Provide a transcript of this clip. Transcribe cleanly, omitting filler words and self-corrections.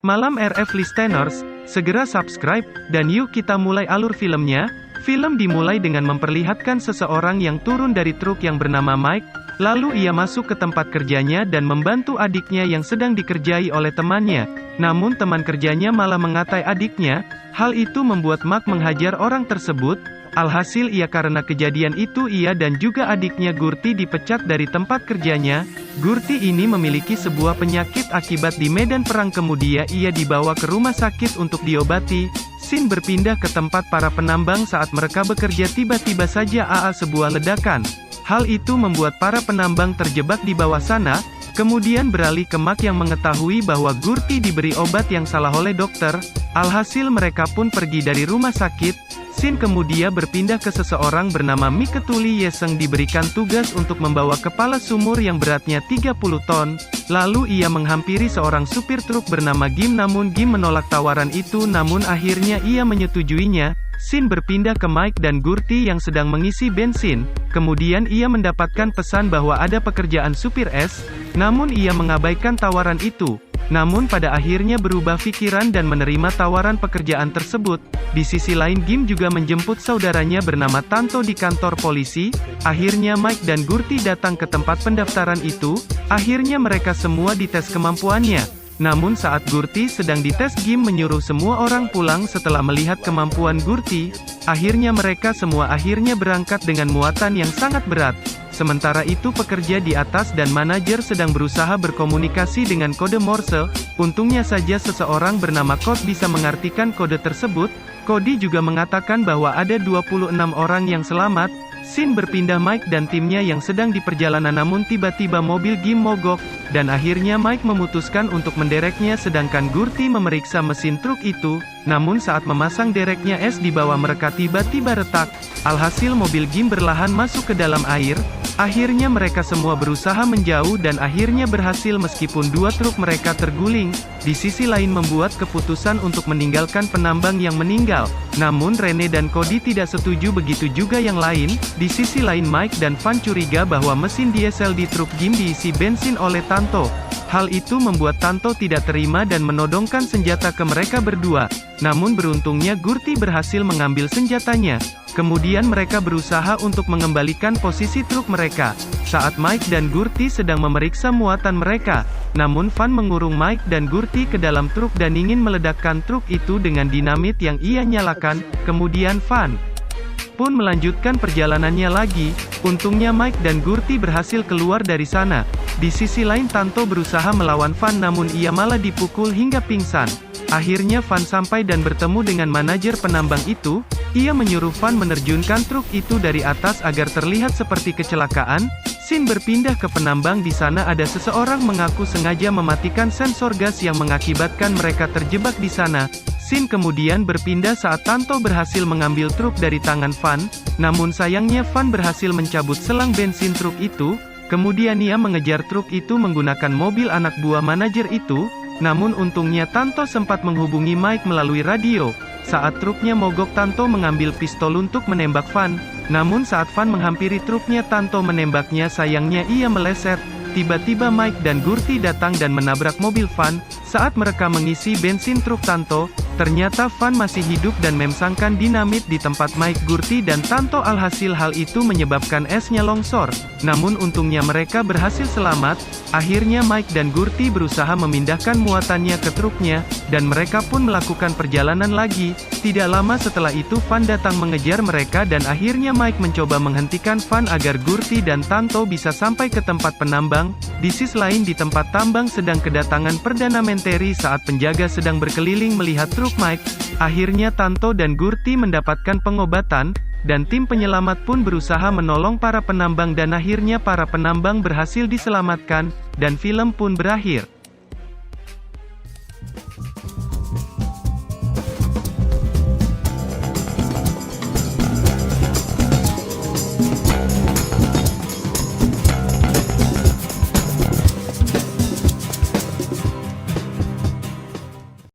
Malam RF Listeners, segera subscribe, dan yuk kita mulai alur filmnya. Film dimulai dengan memperlihatkan seseorang yang turun dari truk yang bernama Mike, lalu ia masuk ke tempat kerjanya dan membantu adiknya yang sedang dikerjai oleh temannya. Namun teman kerjanya malah mengatai adiknya. Hal itu membuat Mike menghajar orang tersebut. Alhasil karena kejadian itu ia dan juga adiknya Gurti dipecat dari tempat kerjanya. Gurti ini memiliki sebuah penyakit akibat di medan perang, kemudian ia dibawa ke rumah sakit untuk diobati. Scene berpindah ke tempat para penambang saat mereka bekerja, tiba-tiba saja sebuah ledakan. Hal itu membuat para penambang terjebak di bawah sana. Kemudian beralih ke Mike yang mengetahui bahwa Gurti diberi obat yang salah oleh dokter. Alhasil mereka pun pergi dari rumah sakit. Scene kemudian berpindah ke seseorang bernama Miketuli Yeseng diberikan tugas untuk membawa kepala sumur yang beratnya 30 ton. Lalu ia menghampiri seorang supir truk bernama Gim, namun Gim menolak tawaran itu, namun akhirnya ia menyetujuinya. Scene berpindah ke Mike dan Gurti yang sedang mengisi bensin. Kemudian ia mendapatkan pesan bahwa ada pekerjaan supir es, namun ia mengabaikan tawaran itu. Namun pada akhirnya berubah pikiran dan menerima tawaran pekerjaan tersebut. Di sisi lain Gim juga menjemput saudaranya bernama Tanto di kantor polisi. Akhirnya Mike dan Gurti datang ke tempat pendaftaran itu. Akhirnya mereka semua dites kemampuannya. Namun saat Gurti sedang dites, Gim menyuruh semua orang pulang setelah melihat kemampuan Gurti. Akhirnya mereka semua berangkat dengan muatan yang sangat berat. Sementara itu pekerja di atas dan manajer sedang berusaha berkomunikasi dengan kode Morse. Untungnya saja seseorang bernama Cody bisa mengartikan kode tersebut. Cody juga mengatakan bahwa ada 26 orang yang selamat. Scene berpindah Mike dan timnya yang sedang di perjalanan, namun tiba-tiba mobil Gim mogok, dan akhirnya Mike memutuskan untuk mendereknya sedangkan Gurti memeriksa mesin truk itu. Namun saat memasang dereknya, es di bawah mereka tiba-tiba retak. Alhasil mobil Gim berlahan masuk ke dalam air. Akhirnya mereka semua berusaha menjauh dan akhirnya berhasil meskipun dua truk mereka terguling. Di sisi lain membuat keputusan untuk meninggalkan penambang yang meninggal. Namun Rene dan Cody tidak setuju, begitu juga yang lain. Di sisi lain Mike dan Van curiga bahwa mesin diesel di truk Gim diisi bensin oleh Tanto. Hal itu membuat Tanto tidak terima dan menodongkan senjata ke mereka berdua. Namun beruntungnya Gurti berhasil mengambil senjatanya. Kemudian mereka berusaha untuk mengembalikan posisi truk mereka. Saat Mike dan Gurti sedang memeriksa muatan mereka, namun Van mengurung Mike dan Gurti ke dalam truk dan ingin meledakkan truk itu dengan dinamit yang ia nyalakan. Kemudian Van pun melanjutkan perjalanannya lagi. Untungnya Mike dan Gurti berhasil keluar dari sana. Di sisi lain Tanto berusaha melawan Van, namun ia malah dipukul hingga pingsan. Akhirnya Van sampai dan bertemu dengan manajer penambang itu. Ia menyuruh Van menerjunkan truk itu dari atas agar terlihat seperti kecelakaan. Scene berpindah ke penambang. Di sana ada seseorang mengaku sengaja mematikan sensor gas yang mengakibatkan mereka terjebak di sana. Scene kemudian berpindah saat Tanto berhasil mengambil truk dari tangan Van. Namun sayangnya Van berhasil mencabut selang bensin truk itu. Kemudian ia mengejar truk itu menggunakan mobil anak buah manajer itu. Namun untungnya Tanto sempat menghubungi Mike melalui radio. Saat truknya mogok, Tanto mengambil pistol untuk menembak Van. Namun saat Van menghampiri truknya, Tanto menembaknya, sayangnya ia meleset. Tiba-tiba Mike dan Gurti datang dan menabrak mobil Van. Saat mereka mengisi bensin truk Tanto, ternyata Van masih hidup dan memsangkan dinamit di tempat Mike, Gurti dan Tanto. Alhasil hal itu menyebabkan esnya longsor. Namun untungnya mereka berhasil selamat. Akhirnya Mike dan Gurti berusaha memindahkan muatannya ke truknya, dan mereka pun melakukan perjalanan lagi. Tidak lama setelah itu Van datang mengejar mereka dan akhirnya Mike mencoba menghentikan Van agar Gurti dan Tanto bisa sampai ke tempat penambang. Di sisi lain di tempat tambang sedang kedatangan Perdana Menteri saat penjaga sedang berkeliling melihat truk Mike. Akhirnya Tanto dan Gurti mendapatkan pengobatan, dan tim penyelamat pun berusaha menolong para penambang dan akhirnya para penambang berhasil diselamatkan, dan film pun berakhir.